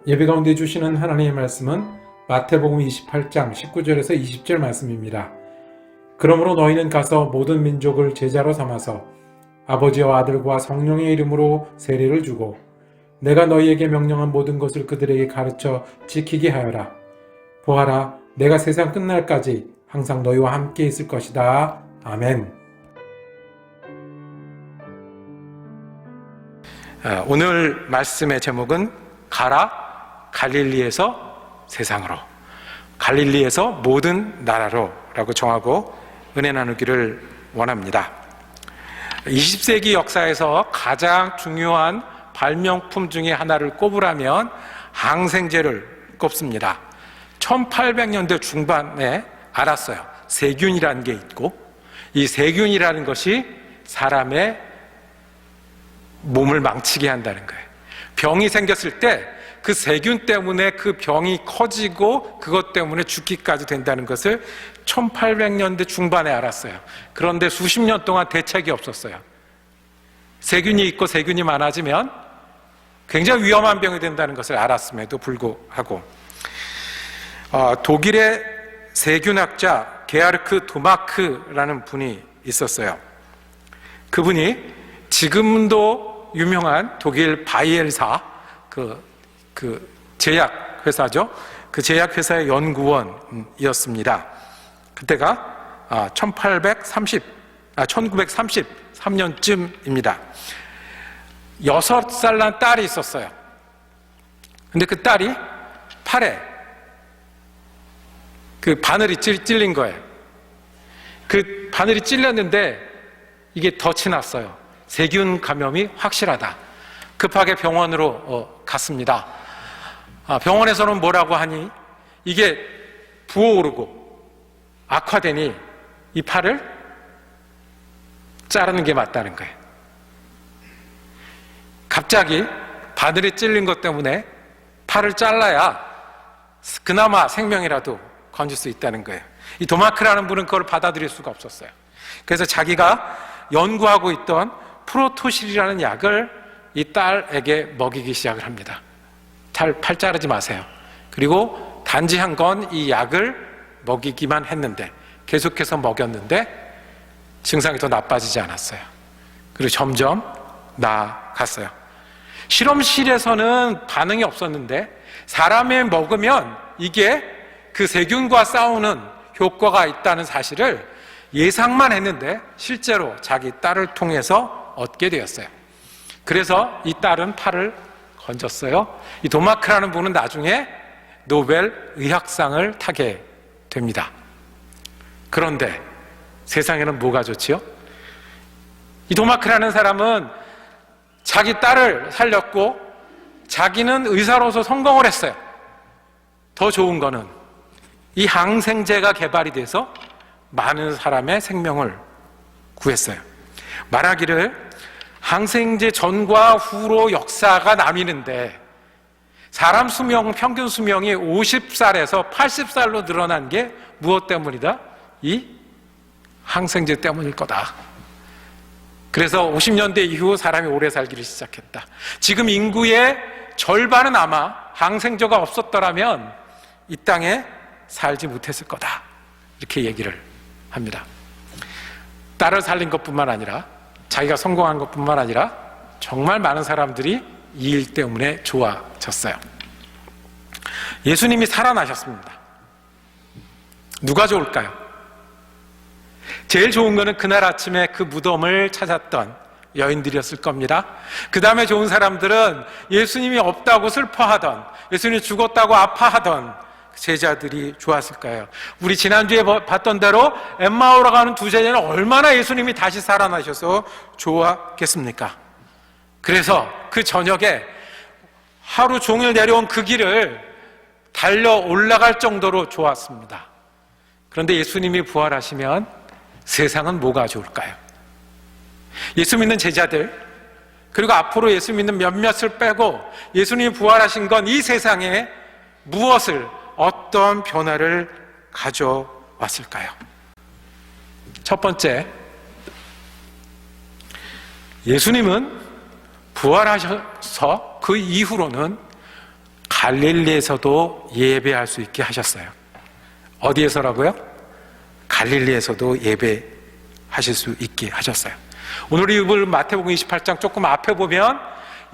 예배 가운데 주시는 하나님의 말씀은 마태복음 28장 19절에서 20절 말씀입니다. 그러므로 너희는 가서 모든 민족을 제자로 삼아서 아버지와 아들과 성령의 이름으로 세례를 주고 내가 너희에게 명령한 모든 것을 그들에게 가르쳐 지키게 하여라. 보아라, 내가 세상 끝날까지 항상 너희와 함께 있을 것이다. 아멘. 오늘 말씀의 제목은 가라 갈릴리에서 세상으로, 갈릴리에서 모든 나라로 라고 정하고 은혜 나누기를 원합니다. 20세기 역사에서 가장 중요한 발명품 중에 하나를 꼽으라면 항생제를 꼽습니다. 1800년대 중반에 알았어요. 세균이라는 게 있고, 이 세균이라는 것이 사람의 몸을 망치게 한다는 거예요. 병이 생겼을 때 그 세균 때문에 그 병이 커지고 그것 때문에 죽기까지 된다는 것을 1800년대 중반에 알았어요. 그런데 수십 년 동안 대책이 없었어요. 세균이 있고 세균이 많아지면 굉장히 위험한 병이 된다는 것을 알았음에도 불구하고 독일의 세균학자 게하르크 도마크라는 분이 있었어요. 그분이 지금도 유명한 독일 바이엘사 그 제약회사죠. 그 제약회사의 연구원이었습니다. 그때가 1933년쯤입니다. 6살 난 딸이 있었어요. 근데 그 딸이 팔에 그 바늘이 찔린 거예요. 그 바늘이 찔렸는데 이게 덫이 났어요. 세균 감염이 확실하다. 급하게 병원으로 갔습니다. 병원에서는 뭐라고 하니 이게 부어오르고 악화되니 이 팔을 자르는 게 맞다는 거예요. 갑자기 바늘이 찔린 것 때문에 팔을 잘라야 그나마 생명이라도 건질 수 있다는 거예요. 이 도마크라는 분은 그걸 받아들일 수가 없었어요. 그래서 자기가 연구하고 있던 프로토실이라는 약을 이 딸에게 먹이기 시작을 합니다. 팔 자르지 마세요. 그리고 단지 한 건 이 약을 먹이기만 했는데, 계속해서 먹였는데 증상이 더 나빠지지 않았어요. 그리고 점점 나아갔어요. 실험실에서는 반응이 없었는데 사람이 먹으면 이게 그 세균과 싸우는 효과가 있다는 사실을 예상만 했는데 실제로 자기 딸을 통해서 얻게 되었어요. 그래서 이 딸은 팔을 건졌어요. 이 도마크라는 분은 나중에 노벨 의학상을 타게 됩니다. 그런데 세상에는 뭐가 좋지요? 이 도마크라는 사람은 자기 딸을 살렸고 자기는 의사로서 성공을 했어요. 더 좋은 거는 이 항생제가 개발이 돼서 많은 사람의 생명을 구했어요. 말하기를 항생제 전과 후로 역사가 나뉘는데 사람 수명, 평균 수명이 50살에서 80살로 늘어난 게 무엇 때문이다? 이 항생제 때문일 거다. 그래서 50년대 이후 사람이 오래 살기를 시작했다. 지금 인구의 절반은 아마 항생제가 없었더라면 이 땅에 살지 못했을 거다. 이렇게 얘기를 합니다. 딸을 살린 것뿐만 아니라 자기가 성공한 것뿐만 아니라 정말 많은 사람들이 이 일 때문에 좋아졌어요. 예수님이 살아나셨습니다. 누가 좋을까요? 제일 좋은 거는 그날 아침에 그 무덤을 찾았던 여인들이었을 겁니다. 그 다음에 좋은 사람들은 예수님이 없다고 슬퍼하던, 예수님이 죽었다고 아파하던 제자들이 좋았을 거예요. 우리 지난주에 봤던 대로 엠마오로 가는 두 제자는 얼마나 예수님이 다시 살아나셔서 좋았겠습니까? 그래서 그 저녁에 하루 종일 내려온 그 길을 달려 올라갈 정도로 좋았습니다. 그런데 예수님이 부활하시면 세상은 뭐가 좋을까요? 예수 믿는 제자들, 그리고 앞으로 예수 믿는 몇몇을 빼고 예수님이 부활하신 건 이 세상에 무엇을, 어떤 변화를 가져왔을까요? 첫 번째, 예수님은 부활하셔서 그 이후로는 갈릴리에서도 예배할 수 있게 하셨어요. 어디에서라고요? 갈릴리에서도 예배하실 수 있게 하셨어요. 오늘 읽을 마태복음 28장 조금 앞에 보면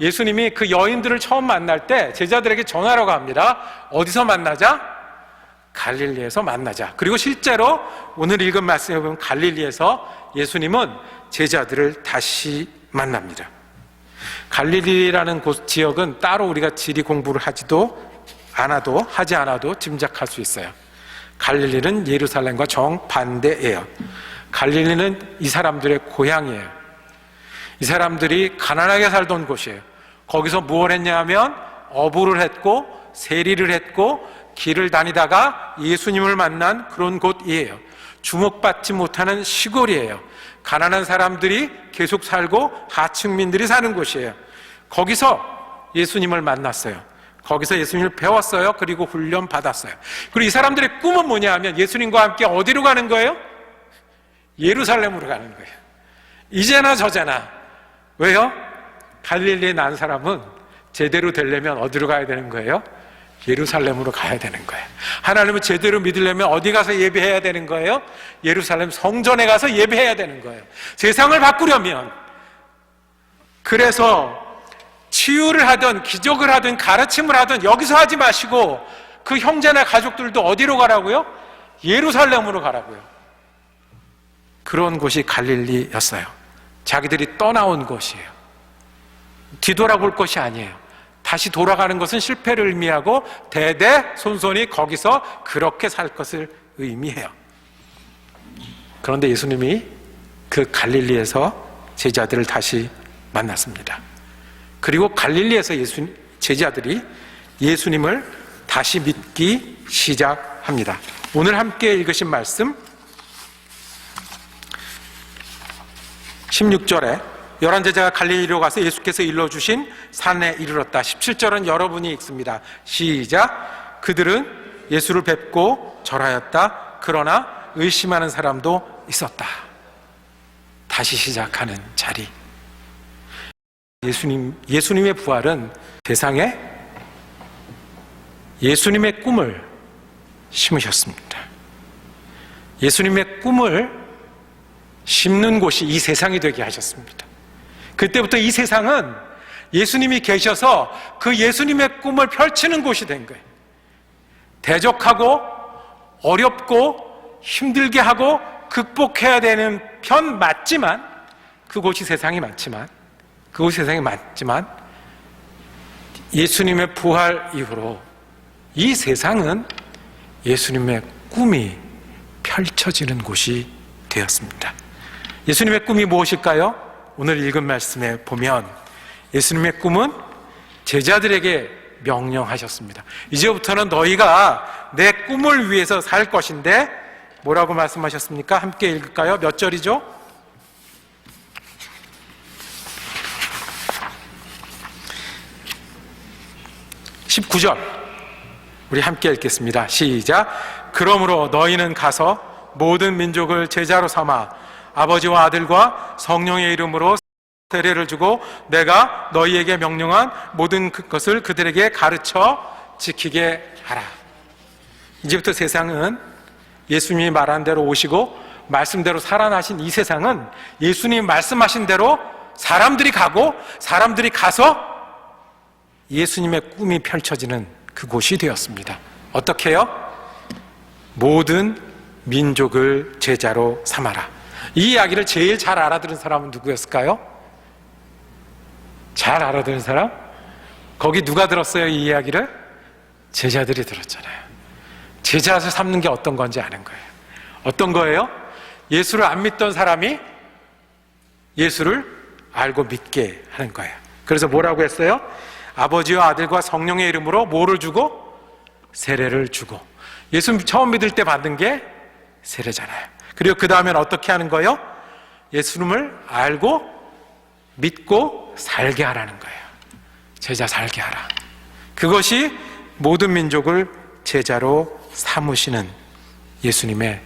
예수님이 그 여인들을 처음 만날 때 제자들에게 전하라고 합니다. 어디서 만나자? 갈릴리에서 만나자. 그리고 실제로 오늘 읽은 말씀에 보면 갈릴리에서 예수님은 제자들을 다시 만납니다. 갈릴리라는 곳 지역은 따로 우리가 지리 공부를 하지 않아도 짐작할 수 있어요. 갈릴리는 예루살렘과 정반대예요. 갈릴리는 이 사람들의 고향이에요. 이 사람들이 가난하게 살던 곳이에요. 거기서 무엇을 했냐 하면 어부를 했고 세리를 했고 길을 다니다가 예수님을 만난 그런 곳이에요. 주목받지 못하는 시골이에요. 가난한 사람들이 계속 살고 하층민들이 사는 곳이에요. 거기서 예수님을 만났어요. 거기서 예수님을 배웠어요. 그리고 훈련 받았어요. 그리고 이 사람들의 꿈은 뭐냐 하면 예수님과 함께 어디로 가는 거예요? 예루살렘으로 가는 거예요. 이제나 저제나. 왜요? 갈릴리에 난 사람은 제대로 되려면 어디로 가야 되는 거예요? 예루살렘으로 가야 되는 거예요. 하나님을 제대로 믿으려면 어디 가서 예배해야 되는 거예요? 예루살렘 성전에 가서 예배해야 되는 거예요. 세상을 바꾸려면. 그래서 치유를 하든 기적을 하든 가르침을 하든 여기서 하지 마시고 그 형제나 가족들도 어디로 가라고요? 예루살렘으로 가라고요. 그런 곳이 갈릴리였어요. 자기들이 떠나온 곳이에요. 뒤돌아볼 것이 아니에요. 다시 돌아가는 것은 실패를 의미하고 대대손손이 거기서 그렇게 살 것을 의미해요. 그런데 예수님이 그 갈릴리에서 제자들을 다시 만났습니다. 그리고 갈릴리에서 제자들이 예수님을 다시 믿기 시작합니다. 오늘 함께 읽으신 말씀 16절에 열한 제자가 갈릴리로 가서 예수께서 일러주신 산에 이르렀다. 17절은 여러분이 읽습니다. 시작. 그들은 예수를 뵙고 절하였다. 그러나 의심하는 사람도 있었다. 다시 시작하는 자리. 예수님의 부활은 세상에 예수님의 꿈을 심으셨습니다. 예수님의 꿈을 심는 곳이 이 세상이 되게 하셨습니다. 그때부터 이 세상은 예수님이 계셔서 그 예수님의 꿈을 펼치는 곳이 된 거예요. 대적하고 어렵고 힘들게 하고 극복해야 되는 편 맞지만 그곳이 세상이 많지만 예수님의 부활 이후로 이 세상은 예수님의 꿈이 펼쳐지는 곳이 되었습니다. 예수님의 꿈이 무엇일까요? 오늘 읽은 말씀에 보면 예수님의 꿈은 제자들에게 명령하셨습니다. 이제부터는 너희가 내 꿈을 위해서 살 것인데 뭐라고 말씀하셨습니까? 함께 읽을까요? 몇 절이죠? 19절 우리 함께 읽겠습니다. 시작. 그러므로 너희는 가서 모든 민족을 제자로 삼아 아버지와 아들과 성령의 이름으로 세례를 주고 내가 너희에게 명령한 모든 것을 그들에게 가르쳐 지키게 하라. 이제부터 세상은 예수님이 말한 대로 오시고 말씀대로 살아나신 이 세상은 예수님 말씀하신 대로 사람들이 가고 사람들이 가서 예수님의 꿈이 펼쳐지는 그곳이 되었습니다. 어떻게 해요? 모든 민족을 제자로 삼아라. 이 이야기를 제일 잘 알아들은 사람은 누구였을까요? 잘 알아들은 사람? 거기 누가 들었어요? 이 이야기를? 제자들이 들었잖아요. 제자를 삼는 게 어떤 건지 아는 거예요. 어떤 거예요? 예수를 안 믿던 사람이 예수를 알고 믿게 하는 거예요. 그래서 뭐라고 했어요? 아버지와 아들과 성령의 이름으로 뭐를 주고? 세례를 주고. 예수 처음 믿을 때 받는 게 세례잖아요. 그리고 그 다음엔 어떻게 하는 거예요? 예수님을 알고 믿고 살게 하라는 거예요. 제자 살게 하라. 그것이 모든 민족을 제자로 삼으시는 예수님의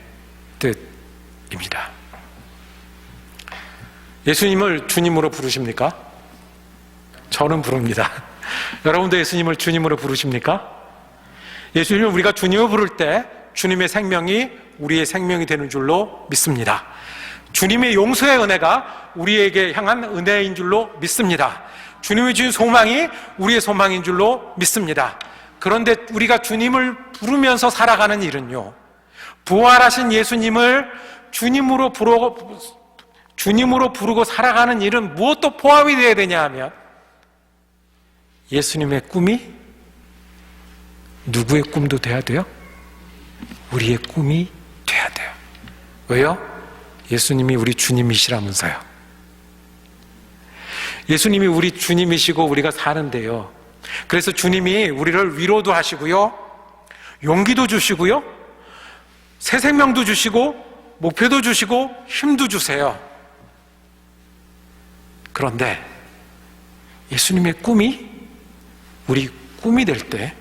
뜻입니다. 예수님을 주님으로 부르십니까? 저는 부릅니다. 여러분도 예수님을 주님으로 부르십니까? 예수님을 우리가 주님으로 부를 때 주님의 생명이 우리의 생명이 되는 줄로 믿습니다. 주님의 용서의 은혜가 우리에게 향한 은혜인 줄로 믿습니다. 주님이 주신 소망이 우리의 소망인 줄로 믿습니다. 그런데 우리가 주님을 부르면서 살아가는 일은요, 부활하신 예수님을 주님으로 부르고 살아가는 일은 무엇도 포함이 되어야 되냐 하면, 예수님의 꿈이 누구의 꿈도 돼야 돼요? 우리의 꿈이 돼야 돼요. 왜요? 예수님이 우리 주님이시라면서요. 예수님이 우리 주님이시고 우리가 사는데요, 그래서 주님이 우리를 위로도 하시고요, 용기도 주시고요, 새 생명도 주시고 목표도 주시고 힘도 주세요. 그런데 예수님의 꿈이 우리 꿈이 될 때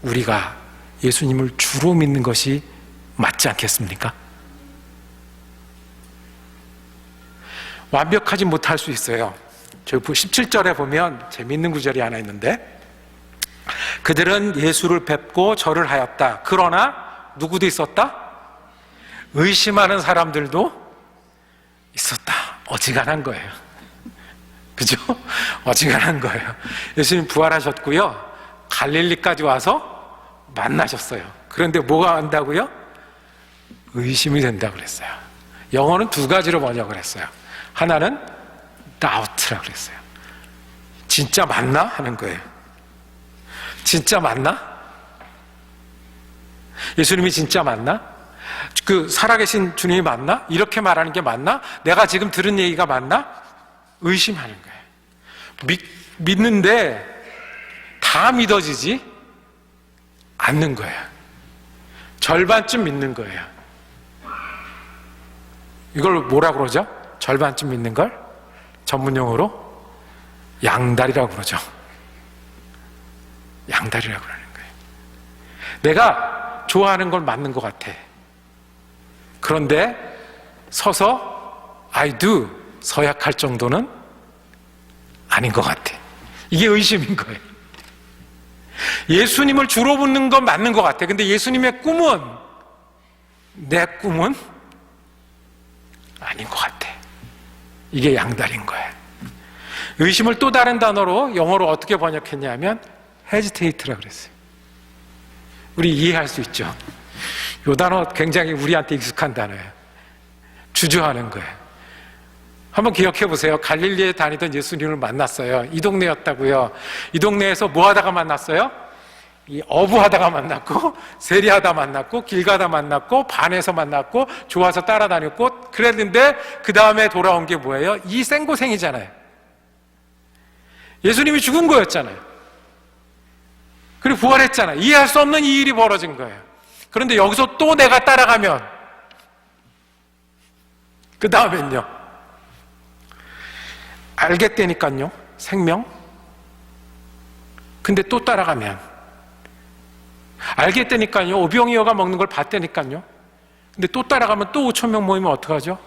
우리가 예수님을 주로 믿는 것이 맞지 않겠습니까? 완벽하지 못할 수 있어요. 저기 17절에 보면 재미있는 구절이 하나 있는데, 그들은 예수를 뵙고 절을 하였다. 그러나 누구도 있었다? 의심하는 사람들도 있었다. 어지간한 거예요. 그죠? 어지간한 거예요. 예수님 부활하셨고요, 갈릴리까지 와서 만나셨어요. 그런데 뭐가 한다고요? 의심이 된다고 그랬어요. 영어는 두 가지로 번역을 했어요. 하나는 doubt라고 그랬어요. 진짜 맞나? 하는 거예요. 진짜 맞나? 예수님이 진짜 맞나? 그 살아계신 주님이 맞나? 이렇게 말하는 게 맞나? 내가 지금 들은 얘기가 맞나? 의심하는 거예요. 믿는데 다 믿어지지 않는 거예요. 절반쯤 믿는 거예요. 이걸 뭐라 그러죠? 절반쯤 믿는 걸 전문용어로 양다리라고 그러죠. 양다리라고 그러는 거예요. 내가 좋아하는 걸 맞는 것 같아. 그런데 서서 I do 서약할 정도는 아닌 것 같아. 이게 의심인 거예요. 예수님을 주로 붙는 건 맞는 것 같아. 근데 예수님의 꿈은, 내 꿈은 아닌 것 같아. 이게 양다리인 거예요. 의심을 또 다른 단어로 영어로 어떻게 번역했냐면 hesitate라고 그랬어요. 우리 이해할 수 있죠? 이 단어 굉장히 우리한테 익숙한 단어예요. 주저하는 거예요. 한번 기억해 보세요. 갈릴리에 다니던 예수님을 만났어요. 이 동네였다고요. 이 동네에서 뭐 하다가 만났어요? 이 어부하다가 만났고, 세리하다 만났고, 길 가다 만났고, 반에서 만났고, 좋아서 따라다녔고, 그랬는데 그 다음에 돌아온 게 뭐예요? 이 생고생이잖아요. 예수님이 죽은 거였잖아요. 그리고 부활했잖아요. 이해할 수 없는 이 일이 벌어진 거예요. 그런데 여기서 또 내가 따라가면, 그 다음엔요, 알겠다니까요, 생명. 근데 또 따라가면, 알겠다니까요, 오병이어가 먹는 걸 봤다니까요. 근데 또 따라가면 또 5,000명 모이면 어떡하죠?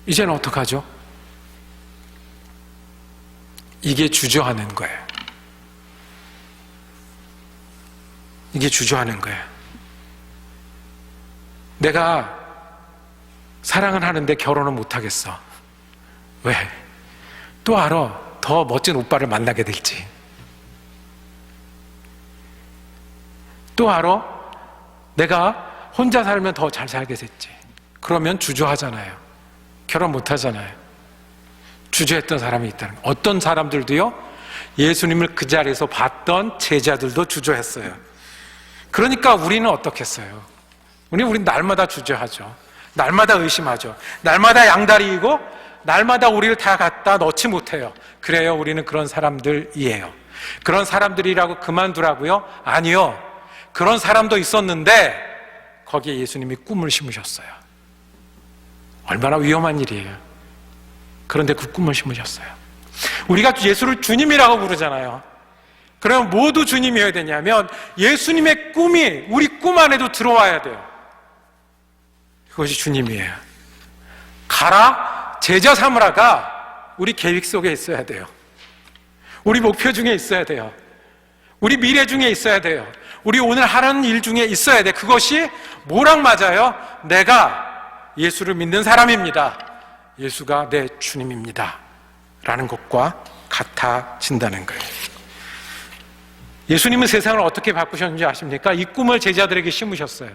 이제는 어떡하죠? 이게 주저하는 거예요. 이게 주저하는 거예요. 내가 사랑은 하는데 결혼은 못하겠어. 왜? 또 알아. 더 멋진 오빠를 만나게 될지. 또 알아. 내가 혼자 살면 더 잘 살게 됐지. 그러면 주저하잖아요. 결혼 못하잖아요. 주저했던 사람이 있다는 거예요. 어떤 사람들도요, 예수님을 그 자리에서 봤던 제자들도 주저했어요. 그러니까 우리는 어떻겠어요? 우리는 날마다 주저하죠. 날마다 의심하죠. 날마다 양다리이고 날마다 우리를 다 갖다 넣지 못해요. 그래요, 우리는 그런 사람들이에요. 그런 사람들이라고 그만두라고요? 아니요. 그런 사람도 있었는데 거기에 예수님이 꿈을 심으셨어요. 얼마나 위험한 일이에요. 그런데 그 꿈을 심으셨어요. 우리가 예수를 주님이라고 부르잖아요. 그러면 모두 주님이어야 되냐면 예수님의 꿈이 우리 꿈 안에도 들어와야 돼요. 그것이 주님이에요. 가라, 제자 삼으라가 우리 계획 속에 있어야 돼요. 우리 목표 중에 있어야 돼요. 우리 미래 중에 있어야 돼요. 우리 오늘 하는 일 중에 있어야 돼. 그것이 뭐랑 맞아요? 내가 예수를 믿는 사람입니다. 예수가 내 주님입니다. 라는 것과 같아진다는 거예요. 예수님은 세상을 어떻게 바꾸셨는지 아십니까? 이 꿈을 제자들에게 심으셨어요.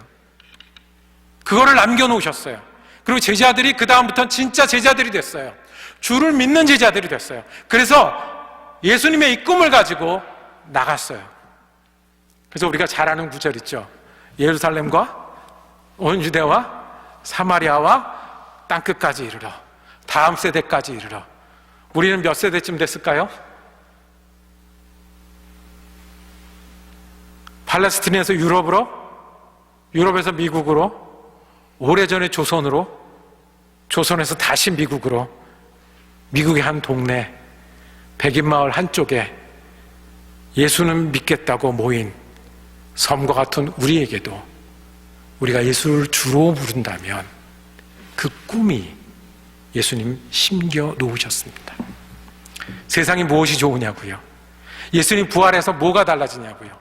그거를 남겨놓으셨어요. 그리고 제자들이 그 다음부터는 진짜 제자들이 됐어요. 주를 믿는 제자들이 됐어요. 그래서 예수님의 이 꿈을 가지고 나갔어요. 그래서 우리가 잘 아는 구절 있죠. 예루살렘과 온 유대와 사마리아와 땅끝까지 이르러, 다음 세대까지 이르러. 우리는 몇 세대쯤 됐을까요? 팔레스틴에서 유럽으로, 유럽에서 미국으로, 오래전에 조선으로, 조선에서 다시 미국으로, 미국의 한 동네, 백인마을 한쪽에 예수는 믿겠다고 모인 섬과 같은 우리에게도 우리가 예수를 주로 부른다면 그 꿈이 예수님 심겨 놓으셨습니다. 세상이 무엇이 좋으냐고요? 예수님 부활해서 뭐가 달라지냐고요?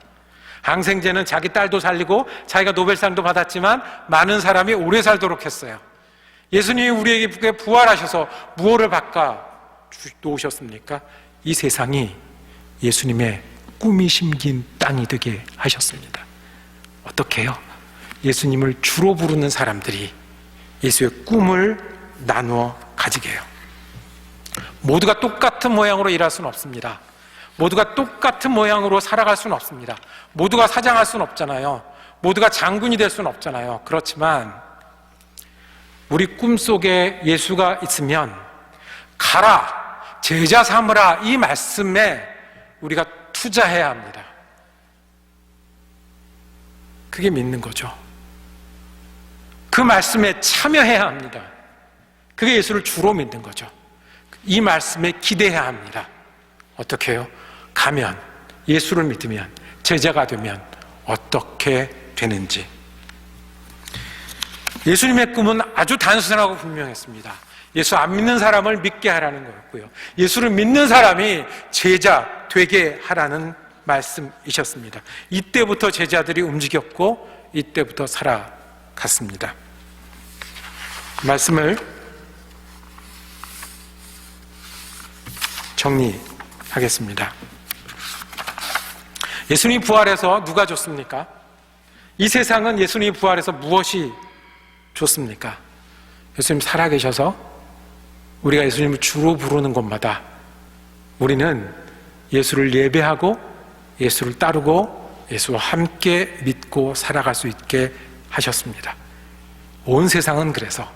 항생제는 자기 딸도 살리고 자기가 노벨상도 받았지만 많은 사람이 오래 살도록 했어요. 예수님이 우리에게 부활하셔서 무엇을 바꿔 놓으셨습니까? 이 세상이 예수님의 꿈이 심긴 땅이 되게 하셨습니다. 어떻게 해요? 예수님을 주로 부르는 사람들이 예수의 꿈을 나누어 가지게 해요. 모두가 똑같은 모양으로 일할 수는 없습니다. 모두가 똑같은 모양으로 살아갈 수는 없습니다. 모두가 사장할 수는 없잖아요. 모두가 장군이 될 수는 없잖아요. 그렇지만 우리 꿈속에 예수가 있으면 가라, 제자 삼으라, 이 말씀에 우리가 투자해야 합니다. 그게 믿는 거죠. 그 말씀에 참여해야 합니다. 그게 예수를 주로 믿는 거죠. 이 말씀에 기대해야 합니다. 어떻게 해요? 가면, 예수를 믿으면, 제자가 되면 어떻게 되는지. 예수님의 꿈은 아주 단순하고 분명했습니다. 예수 안 믿는 사람을 믿게 하라는 거였고요. 예수를 믿는 사람이 제자 되게 하라는 말씀이셨습니다. 이때부터 제자들이 움직였고 이때부터 살아갔습니다. 말씀을 정리하겠습니다. 예수님이 부활해서 누가 좋습니까? 이 세상은 예수님이 부활해서 무엇이 좋습니까? 예수님 살아계셔서 우리가 예수님을 주로 부르는 곳마다 우리는 예수를 예배하고 예수를 따르고 예수와 함께 믿고 살아갈 수 있게 하셨습니다. 온 세상은 그래서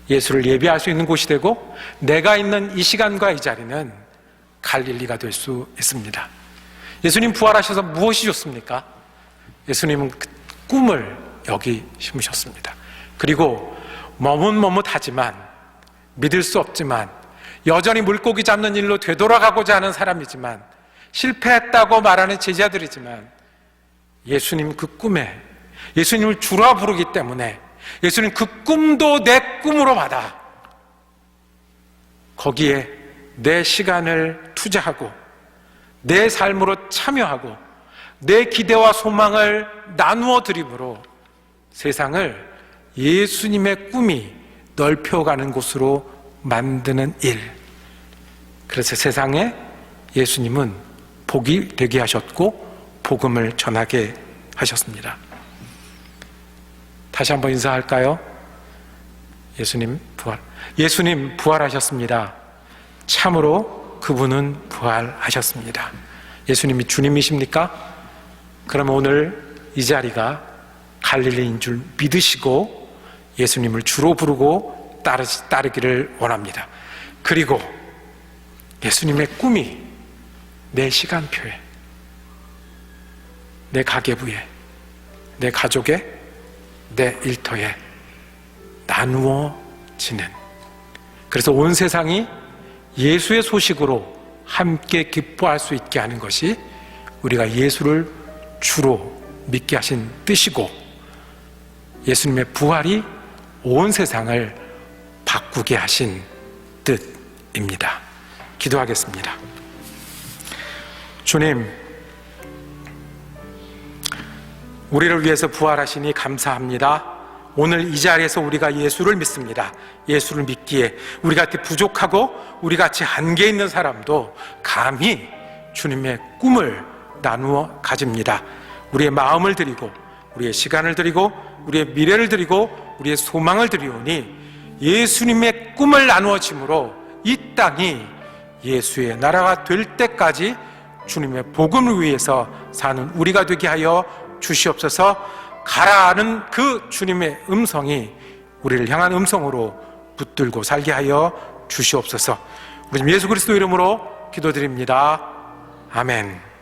예수를 예배할 수 있는 곳이 되고 내가 있는 이 시간과 이 자리는 갈릴리가 될 수 있습니다. 예수님 부활하셔서 무엇이 좋습니까? 예수님은 그 꿈을 여기 심으셨습니다. 그리고 머뭇머뭇하지만 믿을 수 없지만 여전히 물고기 잡는 일로 되돌아가고자 하는 사람이지만 실패했다고 말하는 제자들이지만 예수님 그 꿈에 예수님을 주라 부르기 때문에 예수님 그 꿈도 내 꿈으로 받아 거기에 내 시간을 투자하고 내 삶으로 참여하고 내 기대와 소망을 나누어 드림으로 세상을 예수님의 꿈이 넓혀가는 곳으로 만드는 일. 그래서 세상에 예수님은 복이 되게 하셨고 복음을 전하게 하셨습니다. 다시 한번 인사할까요? 예수님 부활하셨습니다. 참으로 그분은 부활하셨습니다. 예수님이 주님이십니까? 그러면 오늘 이 자리가 갈릴리인 줄 믿으시고 예수님을 주로 부르고 따르기를 원합니다. 그리고 예수님의 꿈이 내 시간표에, 내 가계부에, 내 가족에, 내 일터에 나누어지는, 그래서 온 세상이 예수의 소식으로 함께 기뻐할 수 있게 하는 것이 우리가 예수를 주로 믿게 하신 뜻이고 예수님의 부활이 온 세상을 바꾸게 하신 뜻입니다. 기도하겠습니다. 주님, 우리를 위해서 부활하시니 감사합니다. 오늘 이 자리에서 우리가 예수를 믿습니다. 예수를 믿기에 우리 같이 부족하고 우리 같이 한계 있는 사람도 감히 주님의 꿈을 나누어 가집니다. 우리의 마음을 드리고 우리의 시간을 드리고 우리의 미래를 드리고 우리의 소망을 드리오니 예수님의 꿈을 나누어짐으로 이 땅이 예수의 나라가 될 때까지 주님의 복음을 위해서 사는 우리가 되게 하여 주시옵소서. 가라는 그 주님의 음성이 우리를 향한 음성으로 붙들고 살게 하여 주시옵소서. 우리 예수 그리스도 이름으로 기도드립니다. 아멘.